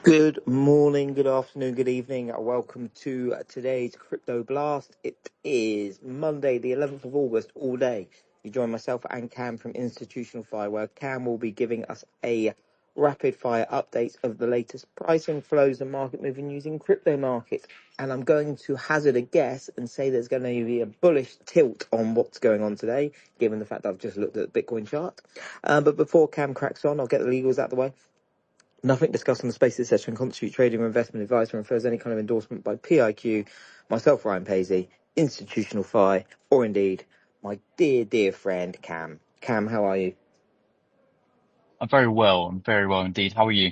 Good morning, good afternoon, good evening. Welcome to today's Crypto Blast. It is Monday, the 11th of August, all day. You join myself and Cam from Institutional Fire, where Cam will be giving us a rapid fire update of the latest pricing, flows, and market moving using crypto markets. And I'm going to hazard a guess and say there's going to be a bullish tilt on what's going on today, given the fact that I've just looked at the Bitcoin chart. But before Cam cracks on, I'll get the legals out of the way. Nothing discussed on the space of this session constitutes trading or investment advice or infers any kind of endorsement by PIQ, myself, Ryan Paisley, Institutional Fi, or indeed my dear friend Cam. Cam, how are you? I'm very well. I'm very well indeed. How are you?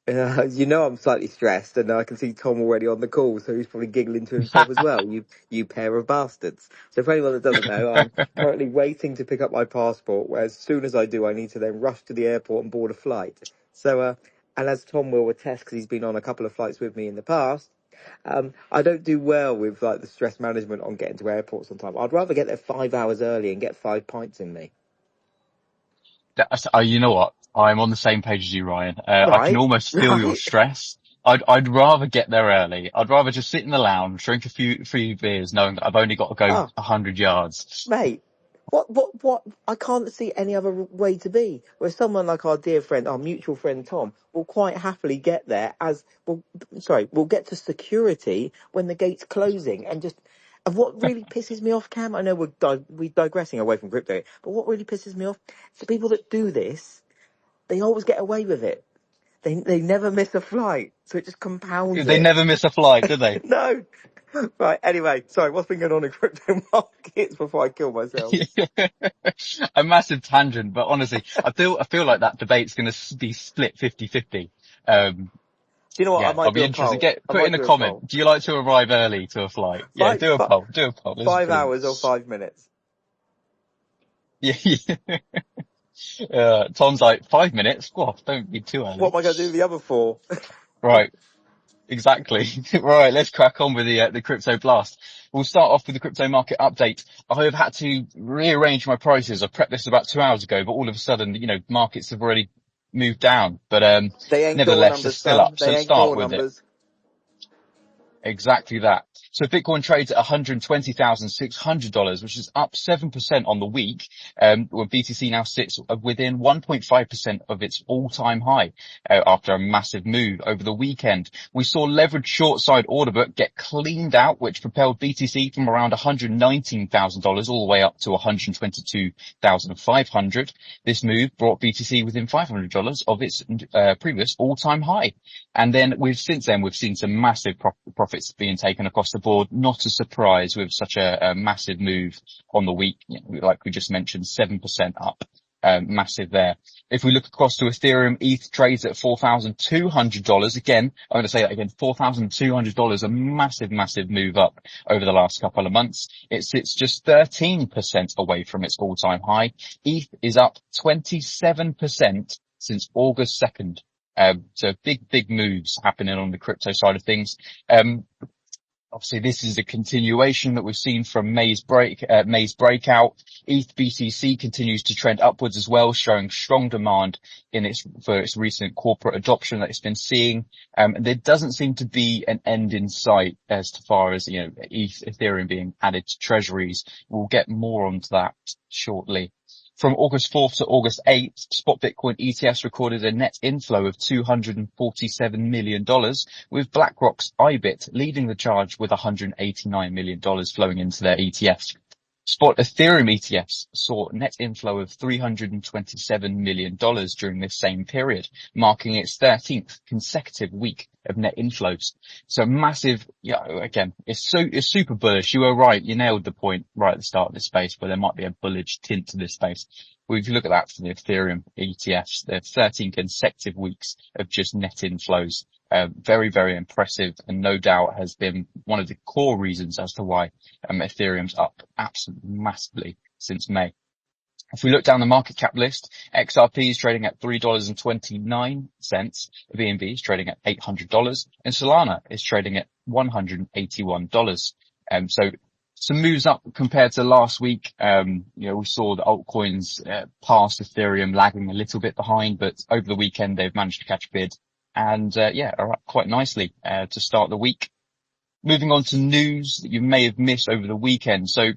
I'm slightly stressed, and I can see Tom already on the call, so he's probably giggling to himself as well. You pair of bastards. So for anyone that doesn't know, I'm currently waiting to pick up my passport, where as soon as I do, I need to then rush to the airport and board a flight. And as Tom will attest, because he's been on a couple of flights with me in the past, I don't do well with like the stress management on getting to airports on time. I'd rather get there 5 hours early and get 5 pints in me. You know what? I'm on the same page as you, Ryan. I can Right? almost feel your Right? stress. I'd rather get there early. I'd rather just sit in the lounge, drink a few beers, knowing that I've only got to go Ah. 100 yards. Mate, what? I can't see any other way to be. Where someone like our dear friend, our mutual friend Tom, will quite happily get there we'll get to security when the gate's closing and just. And what really pisses me off, Cam, I know we're digressing away from crypto, but what really pisses me off is the people that do this, they always get away with it. They never miss a flight, so it just compounds They it. never miss a flight, do they? No. Right, anyway, sorry, what's been going on in crypto markets before I kill myself? A massive tangent, but honestly, I feel like that debate's going to be split 50-50. Um, Do you know what? I yeah, I'll might do be a interested. poll. I Put in might a do a comment. poll. Do you like to arrive early to a flight? Yeah, Five, do a fi- poll. Do a poll. This is 5 hours or brilliant. 5 minutes? Yeah, yeah. Tom's like, 5 minutes? Whoa, don't be too What early. am I going to do the other four? Right, exactly. Right, let's crack on with the crypto blast. We'll start off with the crypto market update. I have had to rearrange my prices. I prepped this about 2 hours ago, but all of a sudden, markets have already moved down. But, They ain't door nevertheless, they're numbers, still son. up. So They let's ain't start door with it. numbers. Exactly that. So Bitcoin trades at $120,600, which is up 7% on the week, where BTC now sits within 1.5% of its all-time high, after a massive move over the weekend. We saw leveraged short side order book get cleaned out, which propelled BTC from around $119,000 all the way up to $122,500. This move brought BTC within $500 of its previous all-time high. And then since then we've seen some massive profits being taken across the board. Not a surprise with such a massive move on the week. Like we just mentioned, 7% up. Massive there. If we look across to Ethereum, ETH trades at $4,200. Again, I'm going to say that again, $4,200, a massive move up over the last couple of months. It sits just 13% away from its all-time high. ETH is up 27% since August 2nd. So big moves happening on the crypto side of things. Obviously, this is a continuation that we've seen from May's breakout. ETH BTC continues to trend upwards as well, showing strong demand for its recent corporate adoption that it's been seeing. There doesn't seem to be an end in sight as far as, Ethereum being added to treasuries. We'll get more onto that shortly. From August 4th to August 8th, spot Bitcoin ETFs recorded a net inflow of $247 million, with BlackRock's IBIT leading the charge with $189 million flowing into their ETFs. Spot Ethereum ETFs saw net inflow of $327 million during this same period, marking its 13th consecutive week of net inflows. So massive, again, it's super bullish. You were right. You nailed the point right at the start of this space where there might be a bullish tint to this space. Well, if you look at that for the Ethereum ETFs, they're 13 consecutive weeks of just net inflows. Very impressive, and no doubt has been one of the core reasons as to why Ethereum's up absolutely massively since May. If we look down the market cap list, XRP is trading at $3.29, BNB is trading at $800, and Solana is trading at $181. So some moves up compared to last week. We saw the altcoins past Ethereum lagging a little bit behind, but over the weekend they've managed to catch a bid and are up quite nicely to start the week. Moving on to news that you may have missed over the weekend. So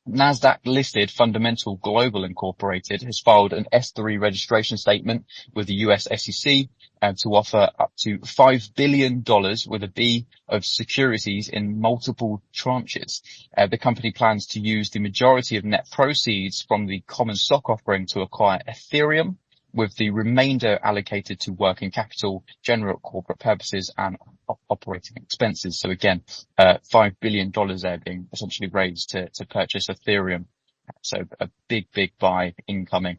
Nasdaq listed Fundamental Global Incorporated has filed an S3 registration statement with the US SEC to offer up to $5 billion with a B of securities in multiple tranches. The company plans to use the majority of net proceeds from the common stock offering to acquire Ethereum, with the remainder allocated to working capital, general corporate purposes, and operating expenses. So again, $5 billion there being essentially raised to purchase Ethereum. So a big buy incoming.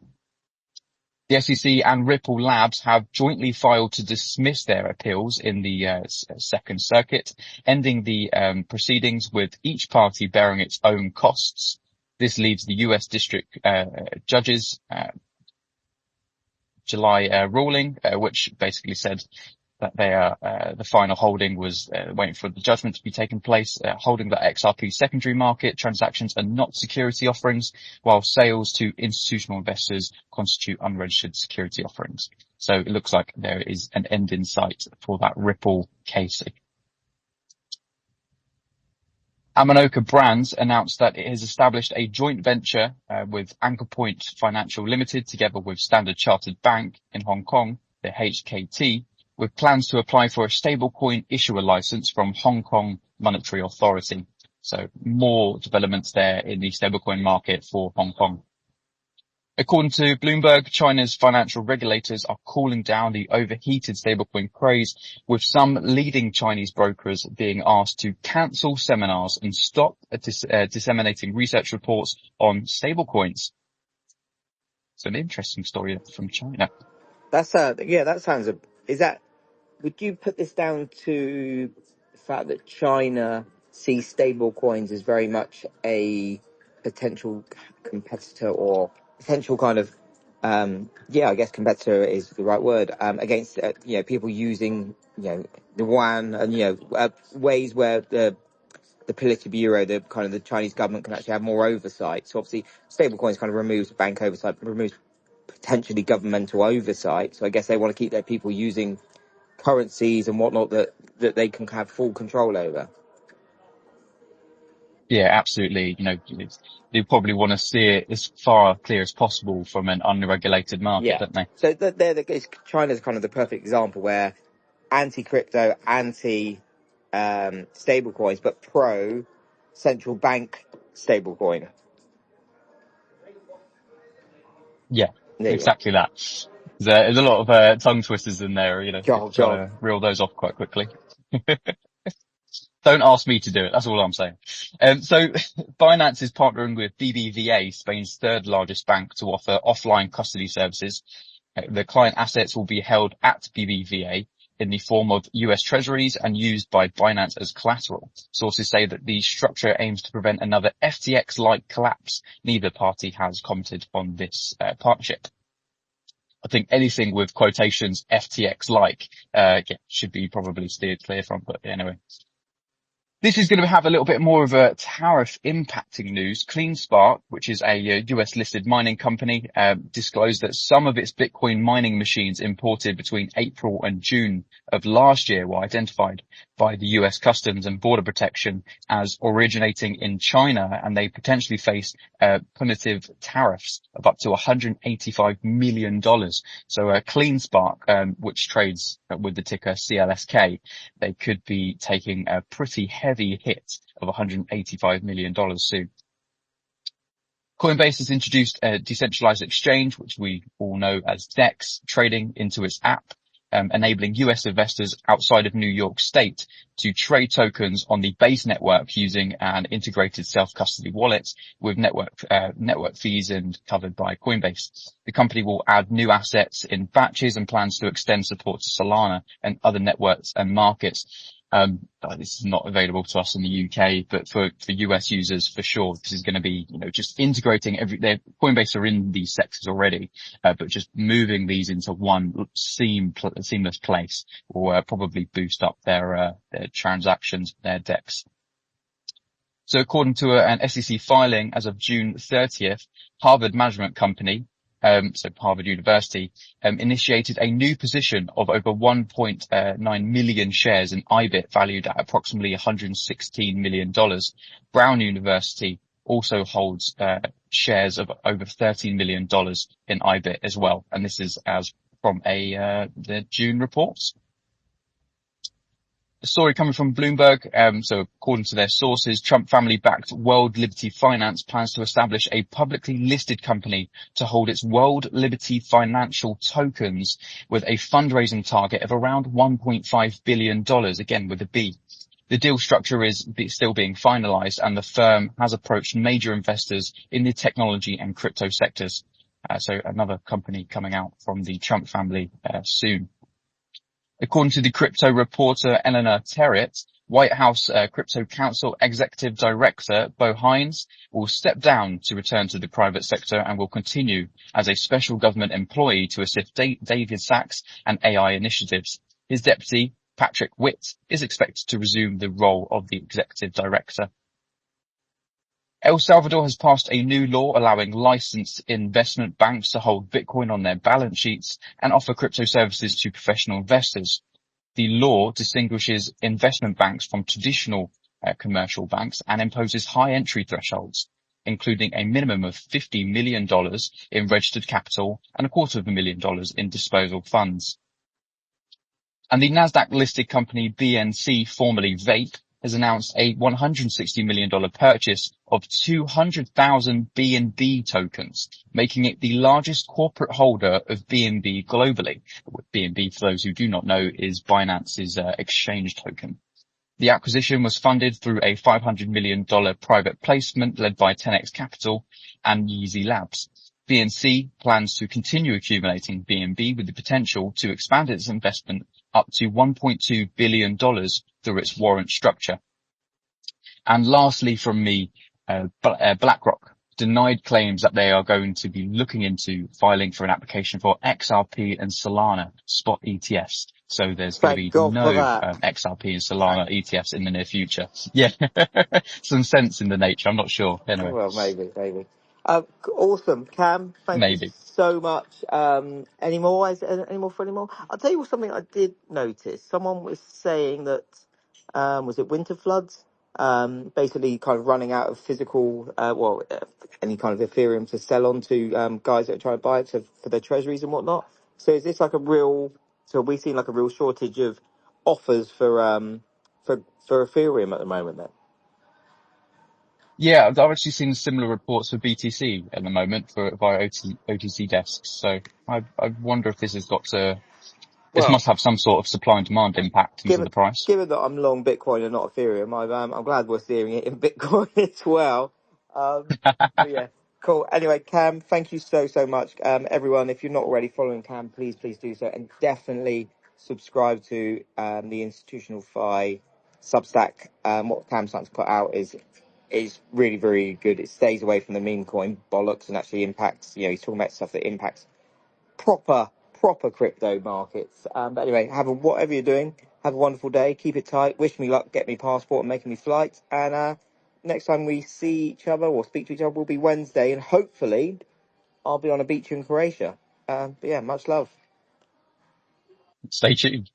The SEC and Ripple Labs have jointly filed to dismiss their appeals in the Second Circuit, ending the proceedings with each party bearing its own costs. This leaves the US district judges July ruling, which basically said that they are the final holding was waiting for the judgment to be taken place, holding that XRP secondary market transactions are not security offerings, while sales to institutional investors constitute unregistered security offerings. So it looks like there is an end in sight for that Ripple case. Amanoka Brands announced that it has established a joint venture with Anchor Point Financial Limited together with Standard Chartered Bank in Hong Kong, the HKT, with plans to apply for a stablecoin issuer license from Hong Kong Monetary Authority. So more developments there in the stablecoin market for Hong Kong. According to Bloomberg, China's financial regulators are cooling down the overheated stablecoin craze, with some leading Chinese brokers being asked to cancel seminars and stop disseminating research reports on stablecoins. It's an interesting story from China. That sounds. Would you put this down to the fact that China sees stable coins as very much a potential competitor or potential kind of, I guess competitor is the right word, against, people using, the yuan and, ways where the Politburo, the kind of the Chinese government can actually have more oversight. So obviously stable coins kind of removes bank oversight, removes potentially governmental oversight. So I guess they want to keep their people using currencies and whatnot that they can have full control over. Yeah, absolutely. They probably want to steer as far clear as possible from an unregulated market, don't they? So China's kind of the perfect example where anti-crypto, stable coins, but pro central bank stable coin. Yeah, exactly that. There's a lot of tongue twisters in there, trying to reel those off quite quickly. Don't ask me to do it. That's all I'm saying. So Binance is partnering with BBVA, Spain's third largest bank, to offer offline custody services. The client assets will be held at BBVA in the form of US treasuries and used by Binance as collateral. Sources say that the structure aims to prevent another FTX-like collapse. Neither party has commented on this partnership. I think anything with quotations FTX-like should be probably steered clear from, but anyway. This is going to have a little bit more of a tariff impacting news. CleanSpark, which is a US listed mining company, disclosed that some of its Bitcoin mining machines imported between April and June of last year were identified by the US Customs and Border Protection as originating in China, and they potentially face punitive tariffs of up to $185 million. So CleanSpark, which trades with the ticker CLSK, they could be taking a pretty heavy hit of $185 million soon. Coinbase has introduced a decentralized exchange, which we all know as DEX, trading into its app, enabling US investors outside of New York State to trade tokens on the Base network using an integrated self-custody wallet with network fees and covered by Coinbase. The company will add new assets in batches and plans to extend support to Solana and other networks and markets. This is not available to us in the UK, but for US users, for sure, this is going to be, just integrating Coinbase are in these sectors already, but just moving these into one seamless place will probably boost up their transactions, their DEX. So according to an SEC filing as of June 30th, Harvard Management Company so Harvard University, initiated a new position of over 1.9 million shares in IBIT valued at approximately $116 million. Brown University also holds shares of over $13 million in IBIT as well. And this is as from the June reports. A story coming from Bloomberg. So according to their sources, Trump family-backed World Liberty Finance plans to establish a publicly listed company to hold its World Liberty Financial tokens with a fundraising target of around $1.5 billion, again with a B. The deal structure is still being finalized, and the firm has approached major investors in the technology and crypto sectors. So another company coming out from the Trump family soon. According to the crypto reporter Eleanor Terrett, White House Crypto Council Executive Director Bo Hines will step down to return to the private sector and will continue as a special government employee to assist David Sachs and AI initiatives. His deputy, Patrick Witt, is expected to resume the role of the executive director. El Salvador has passed a new law allowing licensed investment banks to hold Bitcoin on their balance sheets and offer crypto services to professional investors. The law distinguishes investment banks from traditional commercial banks and imposes high entry thresholds, including a minimum of $50 million in registered capital and $250,000 in disposal funds. And the Nasdaq-listed company BNC, formerly Vape, has announced a $160 million purchase of 200,000 BNB tokens, making it the largest corporate holder of BNB globally. BNB, for those who do not know, is Binance's exchange token. The acquisition was funded through a $500 million private placement led by 10x Capital and Yeezy Labs. BNC plans to continue accumulating BNB with the potential to expand its investment up to $1.2 billion through its warrant structure. And lastly from me, BlackRock denied claims that they are going to be looking into filing for an application for XRP and Solana spot ETFs. So there's going to Thank be God for no that. XRP and Solana ETFs in the near future. Yeah, some sense in the nature. I'm not sure. Anyway, Well, maybe. Awesome, Cam. Thank you maybe. so much. Any more? Any more for any more? I'll tell you something I did notice. Someone was saying that, was it winter floods? Basically kind of running out of physical, any kind of Ethereum to sell on to guys that are trying to buy it for their treasuries and whatnot. So is this like so we've seen like a real shortage of offers for Ethereum at the moment then? Yeah, I've actually seen similar reports for BTC at the moment via OTC desks. So I wonder if this has got to. This Well, must have some sort of supply and demand impact into given the price. given that I'm long Bitcoin and not Ethereum, I'm glad we're seeing it in Bitcoin as well. But yeah, cool. Anyway, Cam, thank you so much. Everyone, if you're not already following Cam, please do so, and definitely subscribe to the Institutional Fi Substack. What Cam's starting to put out is really very good. It stays away from the meme coin bollocks and actually impacts. He's talking about stuff that impacts proper crypto markets. But anyway, whatever you're doing, have a wonderful day. Keep it tight. Wish me luck. Get me passport and making me flight. And next time we see each other or speak to each other will be Wednesday, and hopefully I'll be on a beach in Croatia. But yeah, much love. Stay tuned.